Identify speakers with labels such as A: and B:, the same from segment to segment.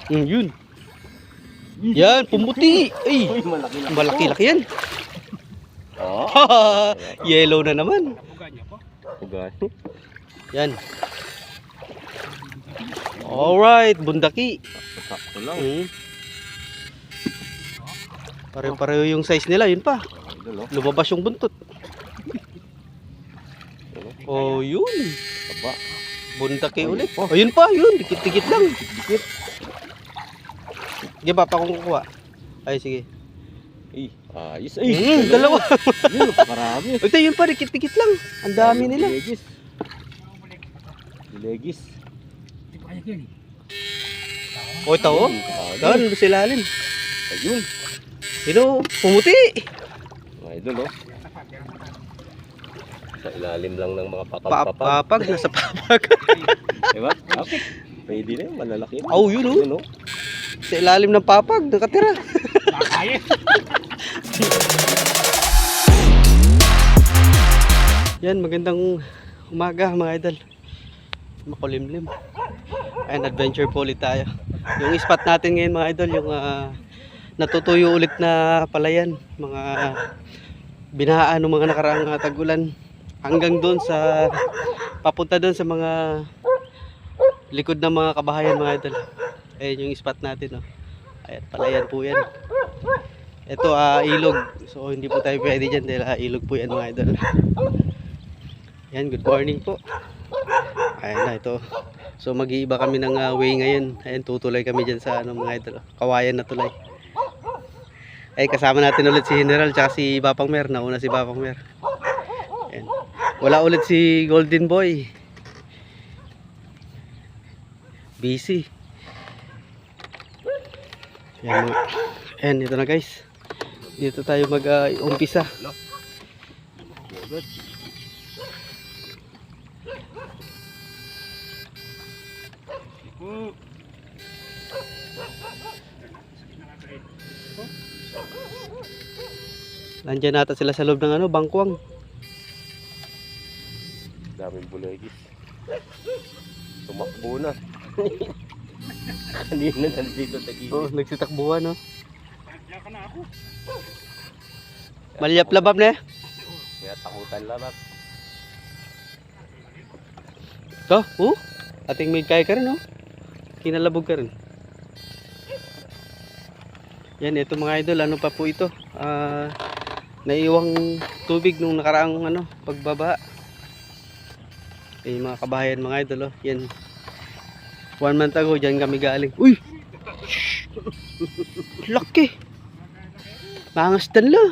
A: Yun. Yan, pumuti. Ay,
B: Uy, malaki na.
A: malaki-laki yan.
B: Oh.
A: Yellow na naman.
B: Ugan.
A: Yan. Alright, bundaki.
B: Sakto lang.
A: Pareho-pareho yung size nila, yun pa.
B: Idol, oh.
A: Lumabas yung buntot. Oh, yun.
B: Aba.
A: Bundaki ulit. Oh, yun pa, yun. Dikit-dikit lang.
B: Dikit.
A: Sige ba, pa kung kukuha. Ay, sige.
B: Ay, ayos. Ay,
A: Dalawa.
B: Yun, marami.
A: Ito, yun pa, dikit-dikit lang. Ang dami nila.
B: Dilegis. Dilegis.
A: Oh, ito, oh. Doon, sa ilalim.
B: Ayun.
A: Ito, pumuti.
B: Mga idol, oh. Sa ilalim lang ng mga papag-papag.
A: Papag, nasa papag.
B: Diba? Okay. Pwede na yun, malalaki na.
A: Oh, yun, oh.
B: Yun, oh.
A: Sa ilalim ng papag, nakatira. Yan, magandang umaga mga idol. Makulimlim. Ayan, adventure po ulit tayo. Yung spot natin ngayon mga idol, yung natutuyo ulit na palayan. Mga binahaan ng mga nakaraang tag-ulan. Hanggang doon sa, papunta doon sa mga likod ng mga kabahayan mga idol. Ayan yung spot natin. Oh. Ayan, palayan po yan. Ito ilog. So hindi po tayo pwede dyan dahil ilog po yan mga idol. Yan, good morning po. Ayan na ito. So mag-iiba kami ng way ngayon. Ayan, tutulay kami dyan sa mga idol. Kawayan na tulay. Ay, kasama natin ulit si General tsaka si Bapang Mer. Nauna si Bapang Mer. Ayan. Wala ulit si Golden Boy. Busy. Ayan, ayan, ito na guys. Dito tayo mag-umpisa. Nandiyan nata sila sa loob ng bangkwang.
B: Daming bulegis. Tumakbo na. Kanina nandito sa gilid.
A: Oh, nagsitakbuhan, no? Malyap labab na.
B: Kaya takutan labab.
A: Ito, ating may kaya ka rin, no? Kinalabog ka rin. Yan, ito mga idol, ano pa po ito? Naiwang tubig nung nakaraang pagbaba. Mga kabahayan mga idol, oh. Yan. 1 month ago, dyan kami galing. Uy! Laki! Mangastan la.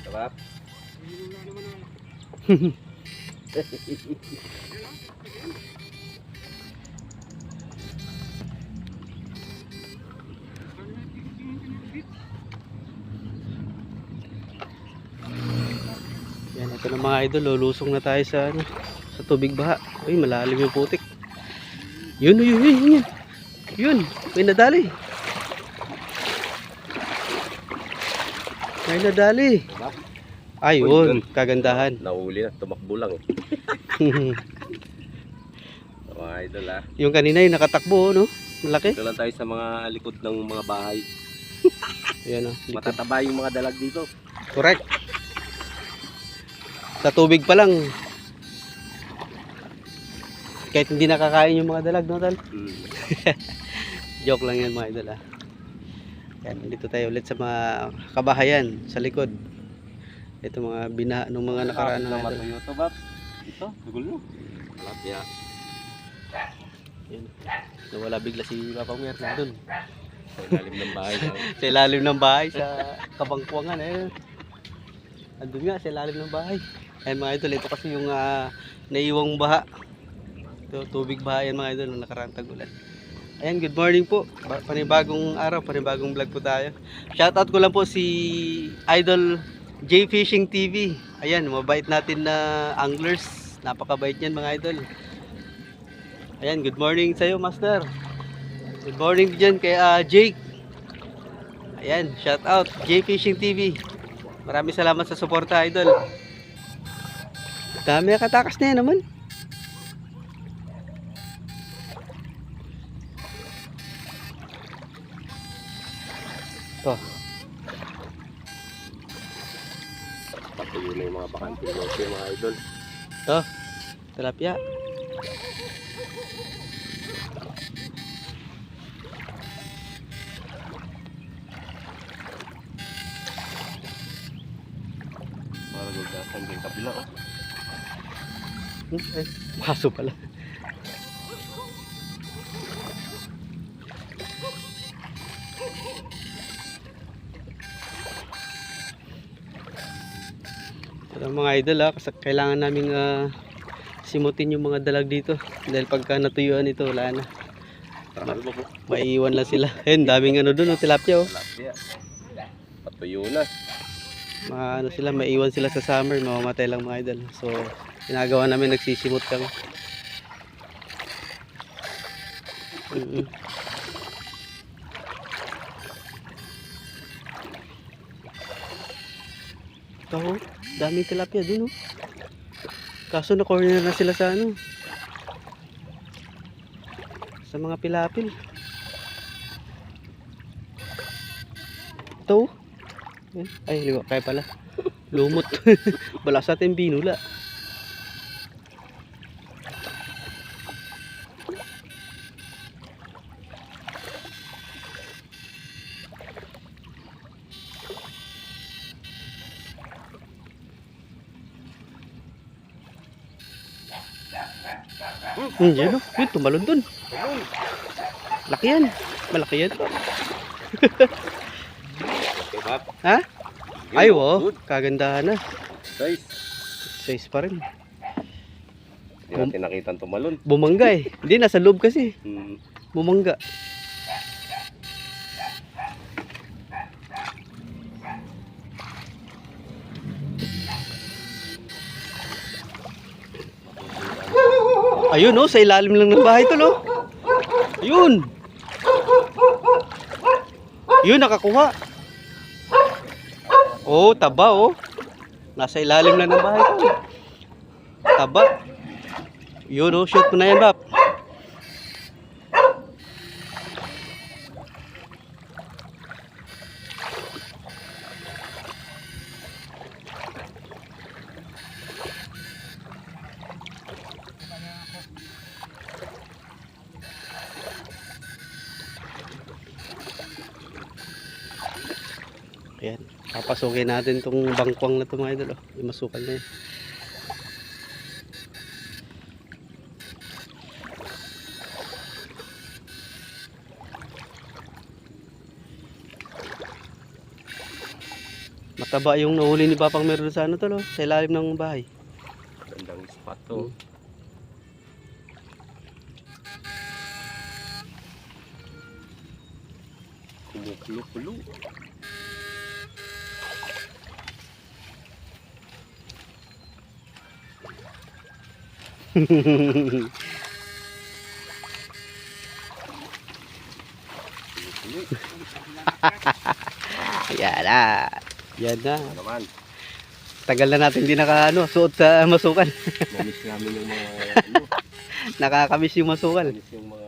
B: Sarap.
A: Yan, ito na mga idol, lulusong na tayo sa sa tubig baha. Uy, malalim yung putik. Yun. Yun, may nadali. May nadali. Ayun, kagandahan.
B: Nahuli na, tumakbo lang eh. Mga idol ah.
A: Yung kanina yung nakatakbo, no? Malaki.
B: Dito lang tayo sa mga likod ng mga bahay.
A: Ayan,
B: Matataba yung mga dalag dito.
A: correct. Sa tubig pa lang. Kahit hindi nakakain yung mga dalag, no, Tal? Joke lang yan mga idol, ah. Yan, dito tayo ulit sa mga kabahayan sa likod. Ito mga binaha ng mga nakaraan na idol.
B: matuyo to, Bab. Ito, tugol mo. Malapya.
A: Yan. Nawala bigla si Papa Mer nandun.
B: Sa ilalim ng bahay.
A: Sa ilalim ng bahay, sa kabangkuangan. Andun nga, sa ilalim ng bahay. Ayan mga idol, ito kasi yung naiwang baha. Ito, tubig baha yan mga idol, ng nakaraang tag-ulan. Ayan, good morning po. Panibagong araw, panibagong vlog po tayo. Shoutout ko lang po si Idol J Fishing TV. Ayan, mabait natin na anglers. Napakabait niyan mga idol. Ayan, good morning sa iyo, Master. Good morning dyan kay Jake. Ayan, shoutout J Fishing TV. Maraming salamat sa suporta, idol. Dami katakas na yan naman. Oh,
B: Patuyo na yung mga bakanting lote mga idol.
A: oh, tilapia.
B: Para guldasan din kabila oh.
A: Ay, baso pala. Pero mga idol kasi kailangan naming simutin yung mga dalag dito dahil pagka natuyuan ito wala na,
B: Taral mo po.
A: maiiwan lang sila. Ayun, daming ano dun, tilapia oh.
B: Tilapia. Patuyo na.
A: Ano sila, maiiwan sila sa summer, mamamatay lang mga idol. So ginagawa namin, nagsisimot kami. Ito oh, daming tilapia dun oh. Kaso na corner na sila sa ano, sa mga pilapil. Ito oh. Ay, liwa kaya pala. Lumot. Bala sa ating binula. Yan o. Yun, tumalon dun. Laki yan. Malaki yan.
B: Okay ba?
A: Ha? Ay, wow. Kagandahan na.
B: Guys.
A: Size pa rin.
B: Hindi natin nakita ang tumalon.
A: Bumangga eh. Hindi, nasa loob kasi. Bumangga. Ayun oh, sa ilalim lang ng bahay to lo. Ayun. Yun, nakakuha. Oh, taba oh. Nasa ilalim lang ng bahay to. Taba. Yun oh, shoot mo na yan, Bap. Ayan, papasukin natin tong bangkwang na ito mga idol. Yung masukal na yun. Mataba yung nahuli ni Papang meron sa ano to lo, sa ilalim ng bahay.
B: Gandang spot to. Kumukulo-kulo.
A: Yan na. Yan na.
B: Ano naman?
A: Tagal na natin hindi suot sa masukal.
B: Namiss namin yung mga ano.
A: Nakakamiss yung masukal.
B: Namiss yung mga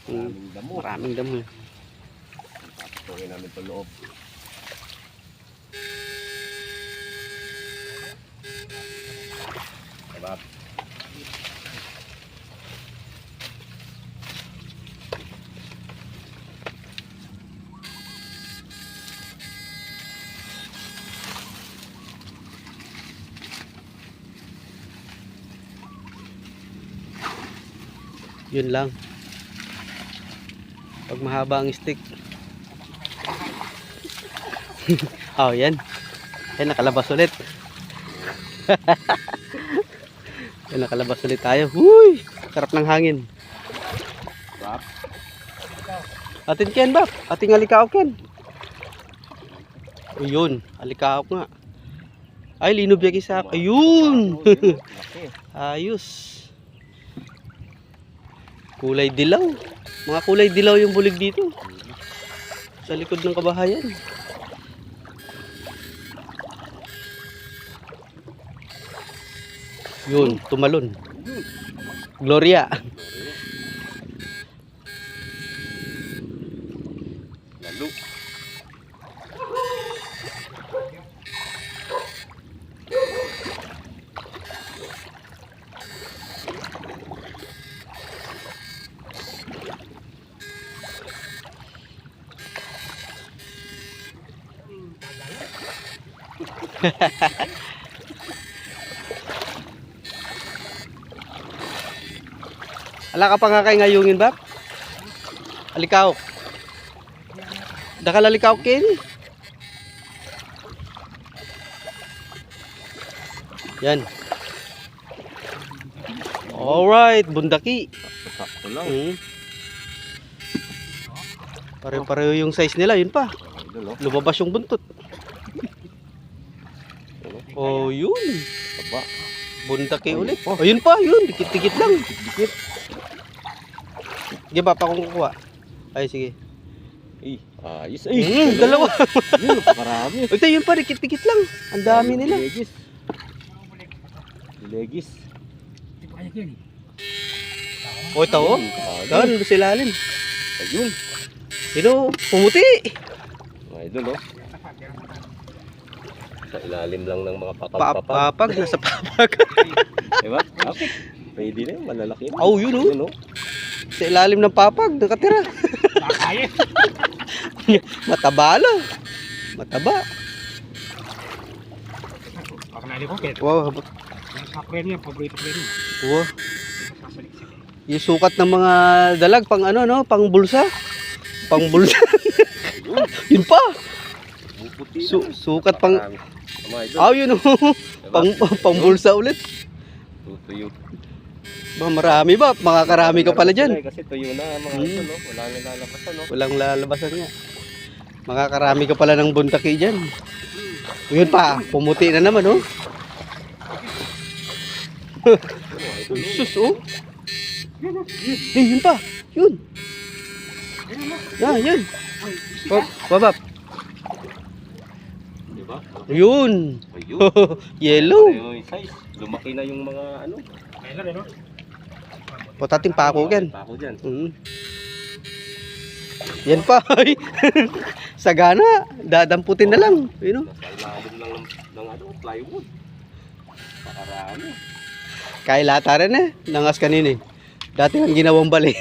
B: maraming damo.
A: Maraming damo.
B: Papatuloy namin ito loob. Diba?
A: Yun lang. Pag mahaba ang stick. Oh, yan. Yan, nakalabas ulit. Yan, nakalabas ulit tayo. Uy! Sarap ng hangin.
B: Bap.
A: Atin Ken, Bap. Ating alikaok Ken. Ayun, alikaok nga. Ay, linob yung isa. Ayun! Ayos. Kulay dilaw. Mga kulay dilaw yung bulig dito. Sa likod ng kabahayan. Yun, tumalon. Gloria. Ala ka pa nga kay ngayungin ba? Alikaw. Dakal alikaw kin. Yan. Alright, bundaki.
B: Sakto lang.
A: Pare-pareho yung size nila, yun pa.
B: Idol, oh.
A: Lumabas yung buntot. Oh, yun.
B: Taba.
A: Bundaki ulit. Oh, yun pa, yun. Dikit-dikit lang.
B: Dikit.
A: Sige ba, pa kung kukuha. Ay, sige.
B: Ayos.
A: Dalawa.
B: Yun, napakarami.
A: Ito, yun pa, dikit-dikit lang. Ang dami nila.
B: Legis. Legis.
A: Oh, ito, oh. Doon, sa ilalim.
B: Ayun.
A: Ito, pumuti.
B: Mga idol, oh. Sa ilalim lang ng mga papag-papag.
A: Papag, nasa papag.
B: Diba? Pwede na yun, malalaki na.
A: Oh, yun, oh.
B: Yun, oh.
A: Sa ilalim ng papag, nakatira. Mataba lang. Mataba. Wow. Wow. Yung sukat ng mga dalag, pang ano, no? Pang bulsa. Pang bulsa. Yun pa. Sukat pang...
B: Mga idol.
A: Oh, yun, oh. Pang bulsa ulit.
B: Tutuyo.
A: Ba, marami ba? Makakarami ka pala dyan.
B: Kasi tuyo na mga idol, no? Wala na lalabasan, no?
A: Walang lalabasan nga. Makakarami ka pala ng buntaki dyan. Yun pa, pumuti na naman, oh. Sus, oh. Yun pa, yun. Yan. Babab.
B: Diba?
A: Yun.
B: Ayun.
A: Yellow.
B: Pareho yung size. Lumaki na yung mga ano.
A: Putating pako yan.
B: Pako dyan.
A: Yan pa. Sagana. Dadamputin na lang. Yun, oh.
B: Nasa ilalim lang ng ano, plywood. Pakarami.
A: Kaya lata rin eh. Nangas kanina eh. Dati ang ginawang bali.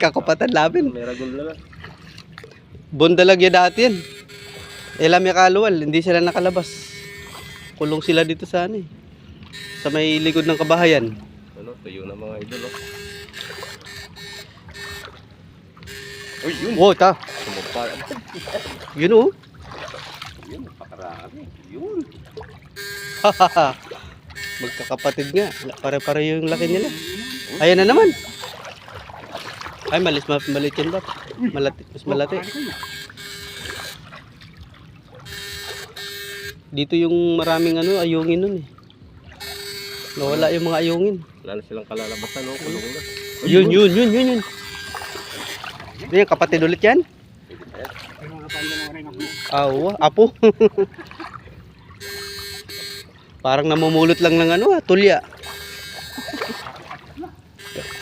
A: Kakapatan labin.
B: May ragol na lang.
A: Bundalag yan dati yan. Elam yung kaluwal. Hindi sila nakalabas. Kulong sila dito sa ano eh. Sa may likod ng kabahayan.
B: Ano, tuyo na mga idol, oh. Uy, yun.
A: Wow, ta.
B: Sumupal.
A: Yun, oh.
B: Yun, pakarami. Yun.
A: Magkakapatid nga. Pare-pare yung laki nila. Ayan na naman. Ay, malis malit yan ba? Malati, mas malati. Dito yung maraming ano, ayungin nun eh. Nawala yung mga ayungin.
B: Wala na silang kalalabasan, no? Kulong na.
A: Yun. Yan, kapatid ulit yan? Oo, apo. Parang namumulot lang ng ano, tulya.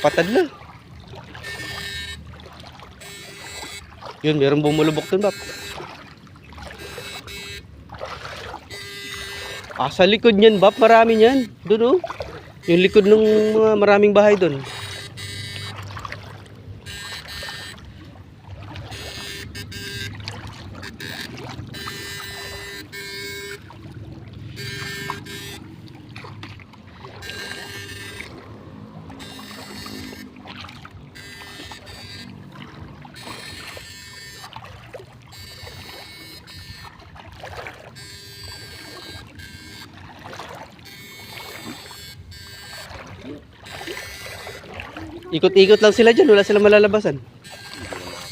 A: Patad na. Yun, meron bumulubok dun, Bap. Sa likod niyan, Bap, marami niyan. Doon, oh. Yung likod ng mga maraming bahay doon. Ikot-ikot lang sila dyan, wala silang malalabasan.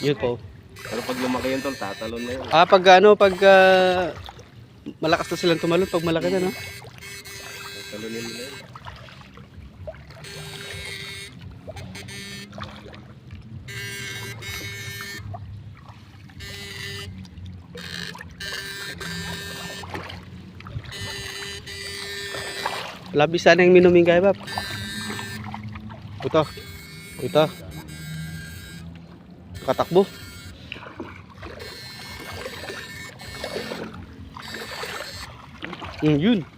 A: Yun po.
B: Pero pag lumaki yun, tol, tatalon na yun.
A: Pag malakas na silang tumalon, pag malaki na, no?
B: Tatalunin nila yun.
A: Labis sana yung minuming kaya, Bap. Ito. Katakbo. Yun.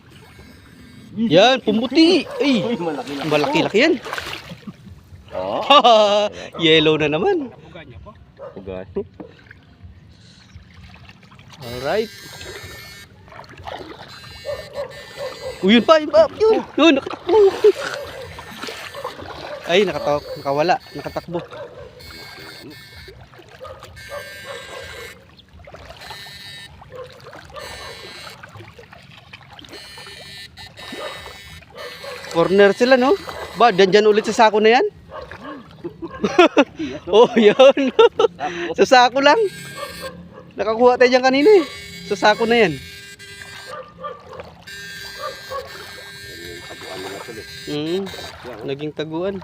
A: Yan, pumuti. Ay,
B: Uy, malaki na.
A: malaki-laki yan.
B: Oo.
A: Yellow na naman.
B: Pugani.
A: Alright. Uy, yun pa, yun pa. Yun, nakatakbo. Ay, nakawala. Nakatakbo. Corner sila, no? Ba, dyan ulit sa sako na yan? Oh, yun. Sa sako lang. Nakakuha tayo dyan kanina eh. Sa sako na yan.
B: Taguan nila tuloy.
A: Naging taguan.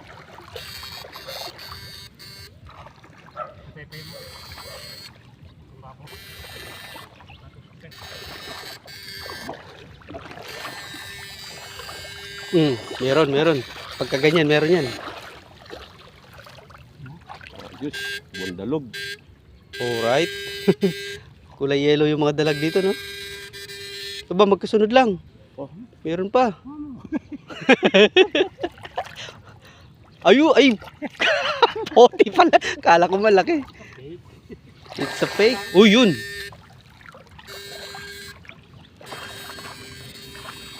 A: Meron. Pagka ganyan, meron yan.
B: Ayos, bundalog.
A: Alright. Kulay yellow yung mga dalag dito, no? Ito ba, magkasunod lang.
B: Oh.
A: Meron pa. Ay. Poti pala. Kala ko malaki. It's a fake. Uy, yun.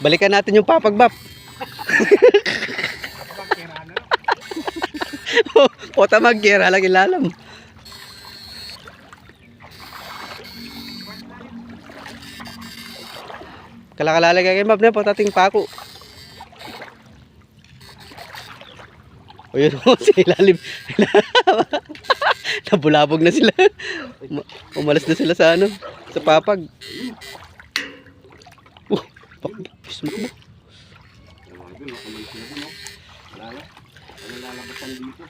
A: Balikan natin yung papagbap. Pota magkira lang ilalam. Kalakalalay kayo map na potating pako. O yun o, sa ilalim. Nabulabog na sila. Umalas na sila sa ano, sa papag. Pakipis mo ba?
B: Ano lalabasan dito?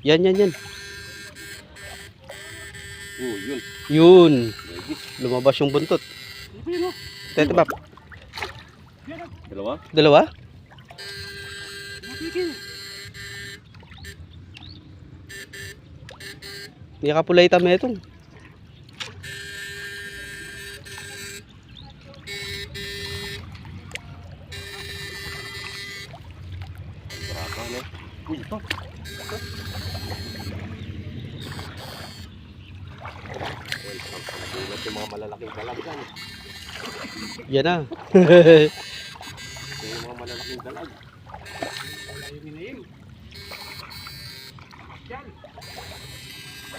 A: Yan.
B: Oh, yun.
A: Yun. Lumabas yung buntot. Tete bab. Dalawa? Hindi ka pulay tama itong.
B: Braka, no? Uy, ito. Nagulat yung mga malalaking dalag yan.
A: Yan na.
B: Yung mga malalaking dalag.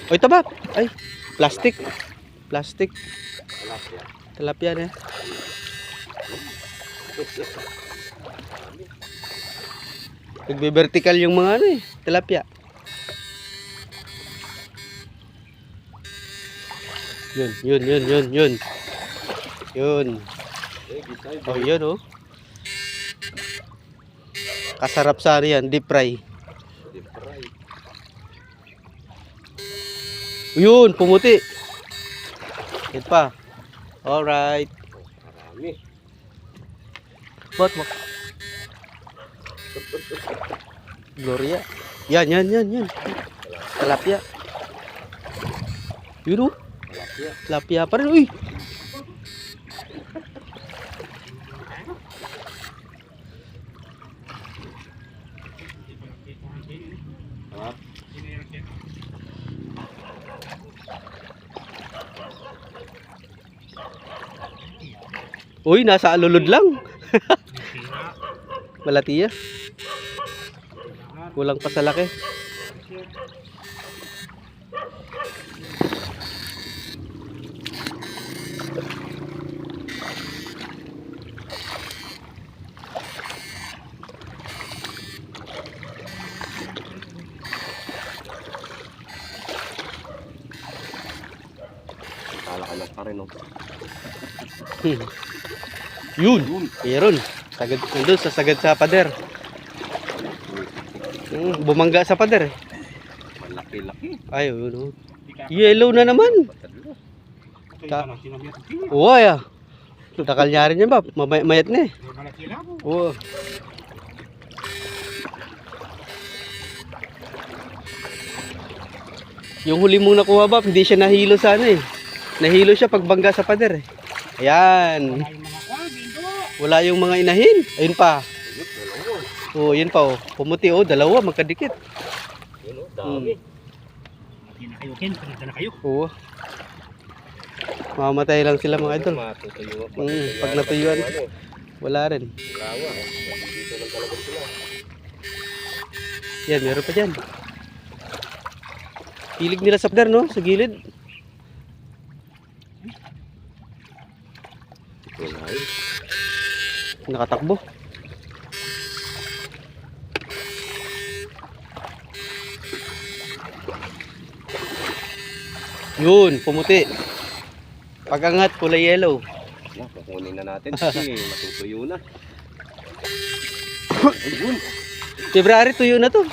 A: Oy, taba. Ay, plastic.
B: Tilapia.
A: Tilapia na. Nagbe-vertical yung mga ano eh, tilapia. Yun. Oh, yun oh. Kasarap sa yan, deep fry. Yun, pumuti. Yan pa. Alright.
B: Marami.
A: What? Gloria. Yan. Tilapia. Yun oh. Tilapia pa rin. Uy. Uy, nasa alulod lang. Malatiya. Kulang pa sa laki.
B: Kalakalas pa rin, no?
A: Yun. Meron. Sagad nandun sa sagad sa pader. Bumangga sa pader eh.
B: Malaki-laki.
A: Ay, yun. Yellow na naman. Uy ah. Takal niya rin yan ba? Mayat na eh. Oo. Yung huli mong nakuha ba, hindi siya nahilo sa ano eh. Nahilo siya pagbangga sa pader eh. Ayan. Wala yung mga inahin. Ayun pa. Oo, yun pa oh. Pumuti oh, dalawa magkadikit.
B: Yun oh, dami.
C: Hindi na kayo, Ken. Pinagda na kayo.
A: Oo. Mamamatay lang sila mga idol.
B: Matutuyuan.
A: Pag natuyuan, wala rin.
B: Lawa. Dito lang talaga sila.
A: Yan, meron pa dyan. Hilig nila sa pader, no? Sa gilid.
B: Wala eh.
A: Nakatakbo. Yun, pumuti. Pagangat, kulay yellow.
B: Yan, kukunin na natin kasi matutuyo na. Ayun.
A: February, tuyo na to.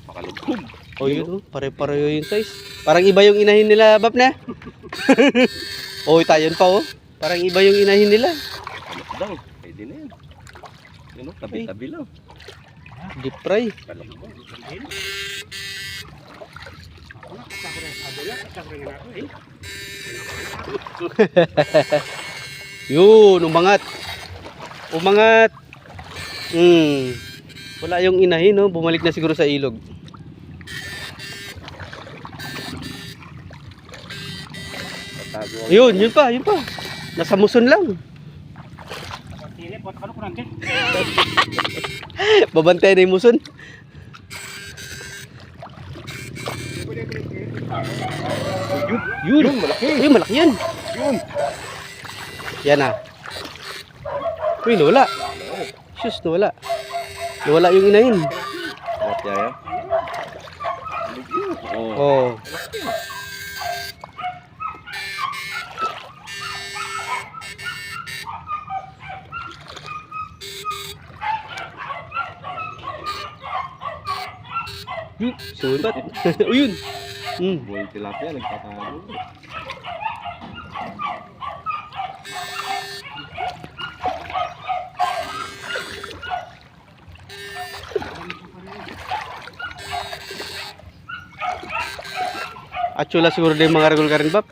B: Makalugkog.
A: O yun, oh, pare-pareho yung size. Parang iba yung inahin nila, Bap na. O, tayon pa, oh. Parang iba yung inahin nila.
B: Kalok daw. Pwede na yan. Yun, tabi-tabi lang.
A: Deep fry.
B: Kalok.
A: Yun, umangat. Umangat. Wala yung inahin, no? Bumalik na siguro sa ilog.
B: Tatago.
A: Yun, yun pa. Nasa muson lang. Babantay na yung muson. Yun,
B: malaki.
A: Yun, malaki yan.
B: Yun.
A: Yan ah. Uy, nawala. Sus, nawala. Nawala yung inahin.
B: At yaya. Oh.
A: Oh. Sulat. O yun.
B: Buhay tilapia, nagtatago.
A: Atsula siguro din mga ragol ka rin, Bap.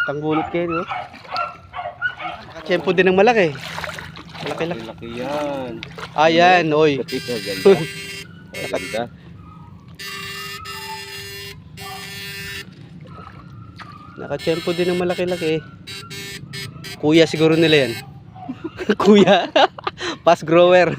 A: Tanggulot kayo, no? Tiyempo din ng malaki. Malaki-laki.
B: Laki yan.
A: Ayan, oy.
B: Ganda. Ganda.
A: Nakatiyempo din ng malaki-laki. Kuya siguro nila yan. Kuya. Fast grower.